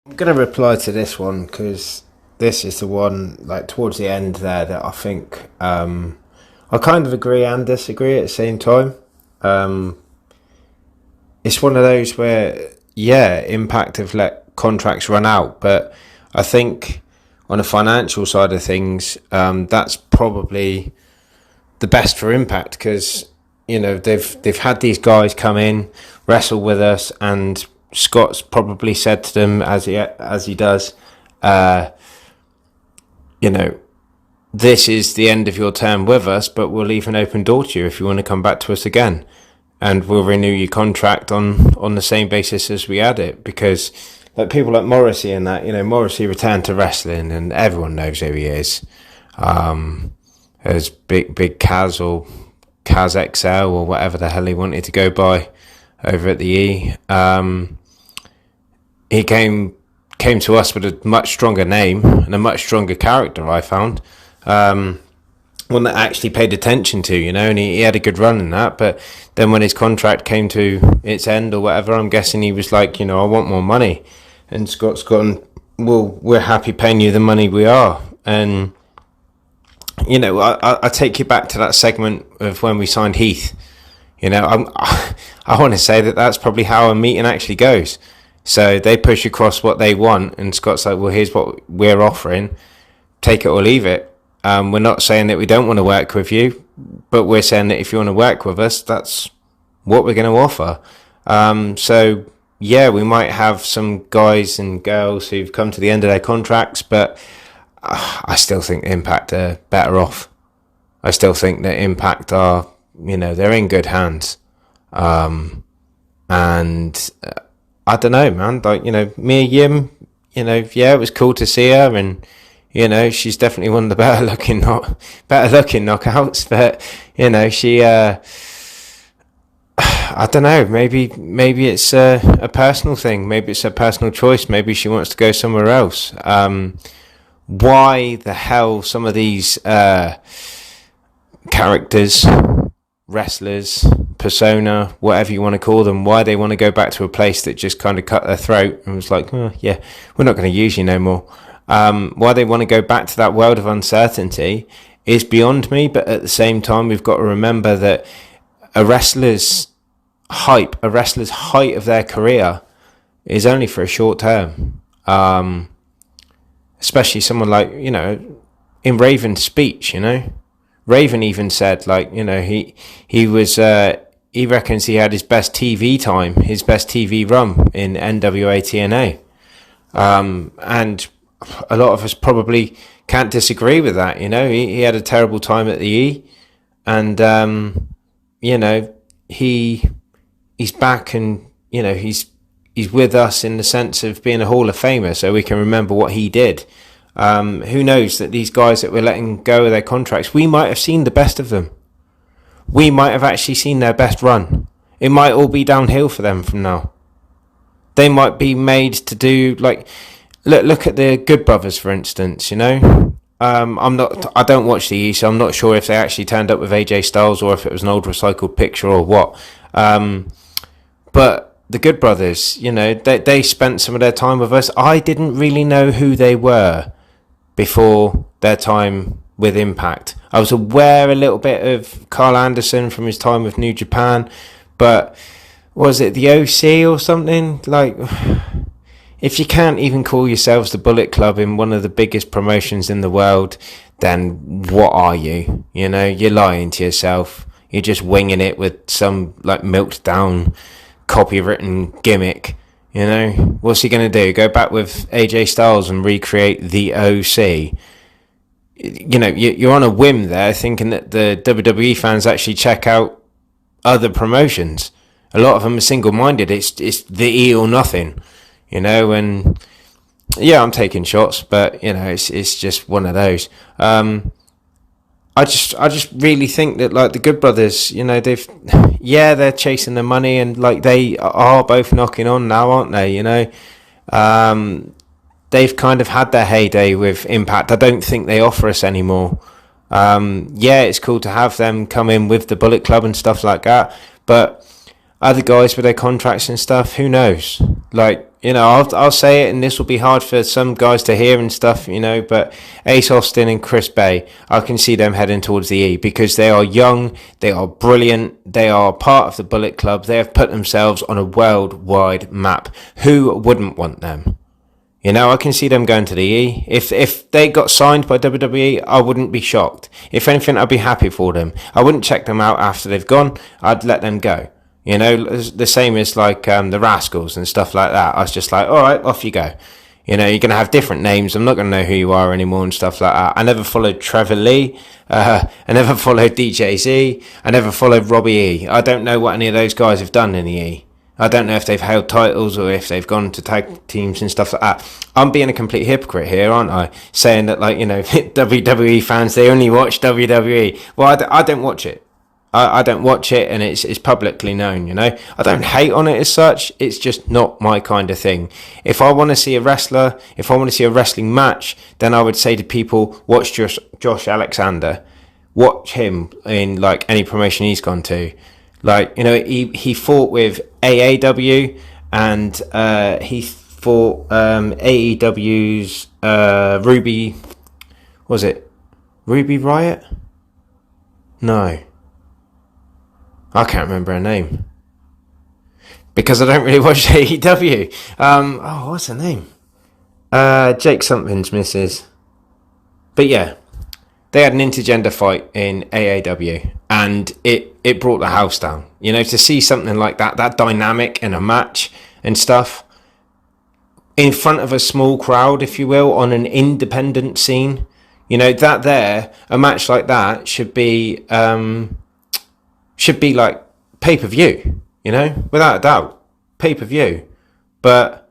I'm going to reply to this one because this is the one, like, towards the end there that I think I kind of agree and disagree at the same time. It's one of those where, yeah, Impact have let contracts run out, but I think on a financial side of things, that's probably the best for Impact because they've had these guys come in, wrestle with us, and Scott's probably said to them as he does, this is the end of your term with us, but we'll leave an open door to you if you want to come back to us again, and we'll renew your contract on the same basis as we had it. Because like people like Morrissey and that, Morrissey returned to wrestling, and everyone knows who he is. As big Kaz or Kaz XL or whatever the hell he wanted to go by over at the E. He came to us with a much stronger name and a much stronger character, I found. One that I actually paid attention to, and he had a good run in that. But then when his contract came to its end or whatever, I'm guessing he was like, I want more money. And Scott's gone, well, we're happy paying you the money we are. And, I take you back to that segment of when we signed Heath. I want to say that that's probably how a meeting actually goes. So they push across what they want, and Scott's like, well, here's what we're offering. Take it or leave it. We're not saying that we don't want to work with you, but we're saying that if you want to work with us, that's what we're going to offer. So, yeah, we might have some guys and girls who've come to the end of their contracts, but I still think Impact are better off. I still think that Impact are, they're in good hands. And I don't know, man. Like, Mia Yim, yeah, it was cool to see her, and she's definitely one of the better looking knockouts. But she, I don't know. Maybe it's a personal thing. Maybe it's a personal choice. Maybe she wants to go somewhere else. Why the hell some of these characters, wrestlers, persona, whatever you want to call them, why they want to go back to a place that just kind of cut their throat and was like, oh, yeah, we're not going to use you no more. Why they want to go back to that world of uncertainty is beyond me. But at the same time, we've got to remember that a wrestler's height of their career is only for a short term. Especially someone like, in Raven's speech, Raven even said, like, he was, he reckons he had his best TV time, his best TV run in NWA TNA. And a lot of us probably can't disagree with that, he had a terrible time at the E, and, he's back, and, he's with us in the sense of being a Hall of Famer, so we can remember what he did. Who knows that these guys that we're letting go of their contracts, we might have seen the best of them. We might have actually seen their best run. It might all be downhill for them from now. They might be made to do, like, look at the Good Brothers, for instance, I don't watch the E, so I'm not sure if they actually turned up with AJ Styles or if it was an old recycled picture or what. But the Good Brothers, they spent some of their time with us. I didn't really know who they were before their time with Impact. I was aware a little bit of Carl Anderson from his time with New Japan, but was it the OC or something? Like, if you can't even call yourselves the Bullet Club in one of the biggest promotions in the world, then what are you? You're lying to yourself. You're just winging it with some, like, milked down copywritten gimmick. What's he going to do? Go back with AJ Styles and recreate the OC? You're on a whim there, thinking that the WWE fans actually check out other promotions. A lot of them are single-minded. It's the E or nothing, and yeah, I'm taking shots, but it's just one of those. I just really think that, like, the Good Brothers, they're chasing the money, and, like, they are both knocking on now, aren't they? They've kind of had their heyday with Impact. I don't think they offer us anymore. Yeah, it's cool to have them come in with the Bullet Club and stuff like that, but other guys with their contracts and stuff, who knows? Like, You know, I'll say it, and this will be hard for some guys to hear and stuff, you know, but Ace Austin and Chris Bay, I can see them heading towards the E, because they are young, they are brilliant, they are part of the Bullet Club, they have put themselves on a worldwide map. Who wouldn't want them? You know, I can see them going to the E. If they got signed by WWE, I wouldn't be shocked. If anything, I'd be happy for them. I wouldn't check them out after they've gone. I'd let them go. You know, the same as like the Rascals and stuff like that. I was just like, all right, off you go. You know, you're going to have different names. I'm not going to know who you are anymore and stuff like that. I never followed Trevor Lee. I never followed DJ Z. I never followed Robbie E. I don't know what any of those guys have done in the E. I don't know if they've held titles or if they've gone to tag teams and stuff like that. I'm being a complete hypocrite here, aren't I? Saying that, like, you know, WWE fans, they only watch WWE. Well, I don't watch it. I don't watch it, and it's publicly known, you know. I don't hate on it as such. It's just not my kind of thing. If I want to see a wrestler, if I want to see a wrestling match, then I would say to people, watch Josh Alexander. Watch him in, like, any promotion he's gone to. Like, you know, he fought with AAW, and he fought AEW's Ruby, was it Ruby Riott? No, I can't remember her name, because I don't really watch AEW. What's her name? Jake something's missus. But yeah, they had an intergender fight in AAW, and it brought the house down. You know, to see something like that dynamic in a match and stuff, in front of a small crowd, if you will, on an independent scene, you know, a match like that should be like pay-per-view, you know, without a doubt, pay-per-view. But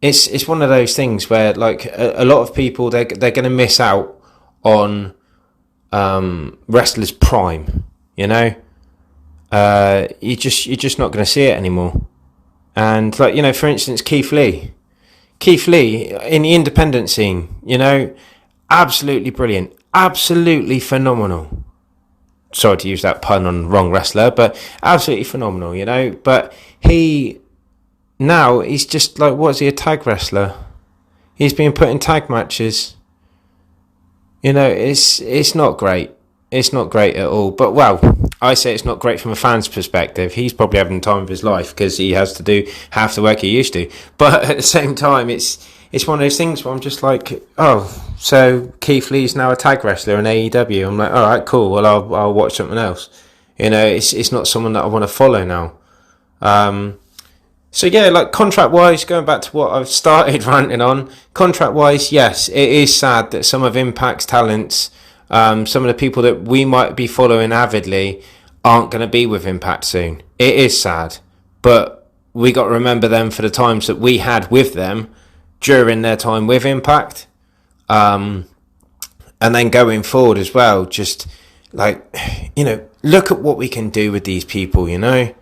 it's one of those things where, like, a lot of people, they're going to miss out on wrestlers' prime, you know. You're just not going to see it anymore. And, like, you know, for instance, Keith Lee in the independent scene, you know, absolutely brilliant, absolutely phenomenal. Sorry to use that pun on wrong wrestler, but absolutely phenomenal, you know. But he's just like, what is he, a tag wrestler? He's being put in tag matches. You know, it's not great. It's not great at all. But, well, I say it's not great from a fan's perspective. He's probably having the time of his life because he has to do half the work he used to. But at the same time, it's one of those things where I'm just like, oh, so Keith Lee's now a tag wrestler in AEW. I'm like, all right, cool. Well, I'll watch something else. You know, it's not someone that I want to follow now. So yeah, like, contract-wise, going back to what I've started ranting on, contract-wise, yes, it is sad that some of Impact's talents, some of the people that we might be following avidly, aren't going to be with Impact soon. It is sad, but we got to remember them for the times that we had with them during their time with Impact, and then going forward as well. Just, like, you know, look at what we can do with these people, you know.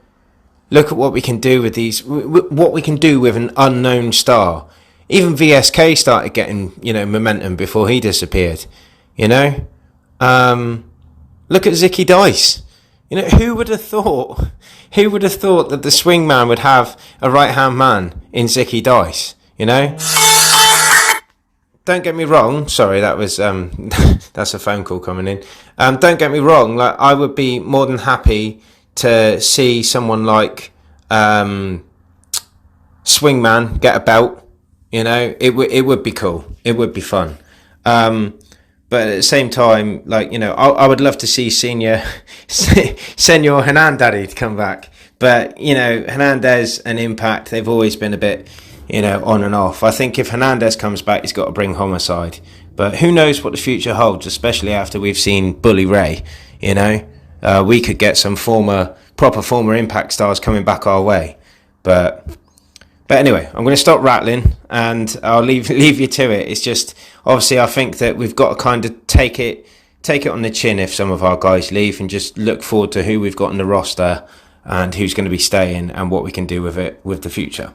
Look at what we can do with what we can do with an unknown star. Even VSK started getting, you know, momentum before he disappeared, you know. Look at Zicky Dice. You know, who would have thought that the swingman would have a right-hand man in Zicky Dice, you know? Don't get me wrong. Sorry, that was that's a phone call coming in. Don't get me wrong. Like, I would be more than happy to see someone like Swingman get a belt. You know, it would be cool. It would be fun. But at the same time, like, you know, I would love to see Senor Hernandez come back. But, you know, Hernandez and Impact, they've always been a bit, you know, on and off. I think if Hernandez comes back, he's got to bring Homicide. But who knows what the future holds, especially after we've seen Bully Ray, you know. We could get some proper former Impact stars coming back our way. But anyway, I'm going to stop rattling, and I'll leave you to it. It's just, obviously, I think that we've got to kind of take it on the chin if some of our guys leave, and just look forward to who we've got in the roster and who's going to be staying and what we can do with it with the future.